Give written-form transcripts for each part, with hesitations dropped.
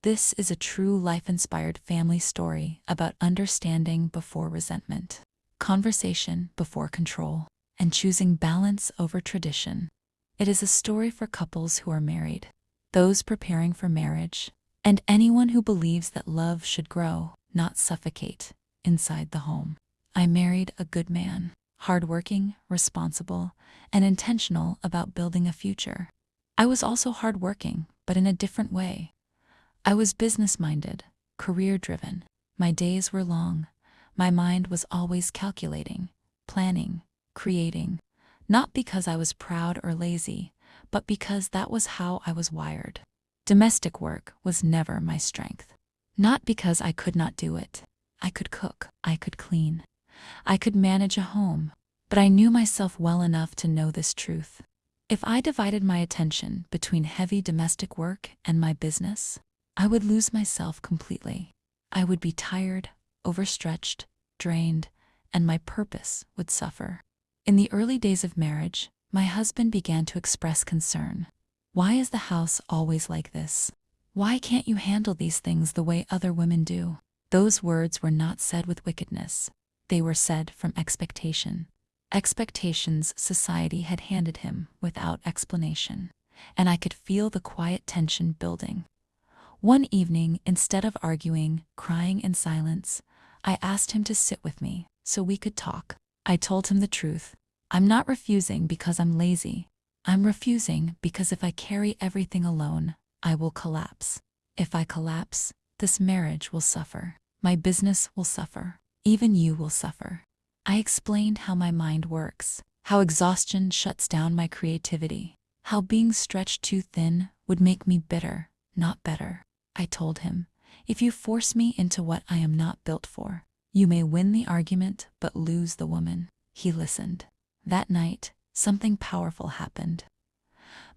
This is a true life-inspired family story about understanding before resentment, conversation before control, and choosing balance over tradition. It is a story for couples who are married, those preparing for marriage, and anyone who believes that love should grow, not suffocate, inside the home. I married a good man, hardworking, responsible, and intentional about building a future. I was also hardworking, but in a different way. I was business-minded, career-driven. My days were long. My mind was always calculating, planning, creating, not because I was proud or lazy, but because that was how I was wired. Domestic work was never my strength. Not because I could not do it. I could cook, I could clean, I could manage a home, but I knew myself well enough to know this truth. If I divided my attention between heavy domestic work and my business, I would lose myself completely. I would be tired, overstretched, drained, and my purpose would suffer. In the early days of marriage, my husband began to express concern. Why is the house always like this? Why can't you handle these things the way other women do? Those words were not said with wickedness. They were said from expectation. Expectations society had handed him without explanation, and I could feel the quiet tension building. One evening, instead of arguing, crying in silence, I asked him to sit with me so we could talk. I told him the truth. I'm not refusing because I'm lazy. I'm refusing because if I carry everything alone, I will collapse. If I collapse, this marriage will suffer. My business will suffer. Even you will suffer. I explained how my mind works, how exhaustion shuts down my creativity, how being stretched too thin would make me bitter, not better. I told him, if you force me into what I am not built for, you may win the argument but lose the woman. He listened. That night, something powerful happened.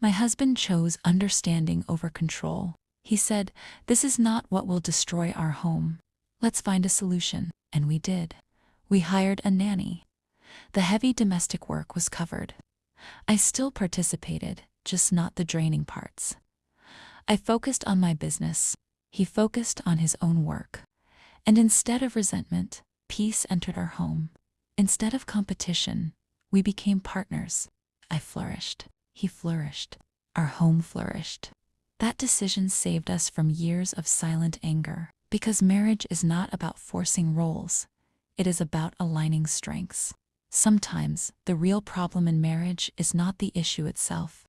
My husband chose understanding over control. He said, "This is not what will destroy our home. Let's find a solution." And we did. We hired a nanny. The heavy domestic work was covered. I still participated, just not the draining parts. I focused on my business. He focused on his own work. And instead of resentment, peace entered our home. Instead of competition, we became partners. I flourished. He flourished. Our home flourished. That decision saved us from years of silent anger, because marriage is not about forcing roles. It is about aligning strengths. Sometimes, the real problem in marriage is not the issue itself.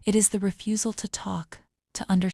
It is the refusal to talk, to understand,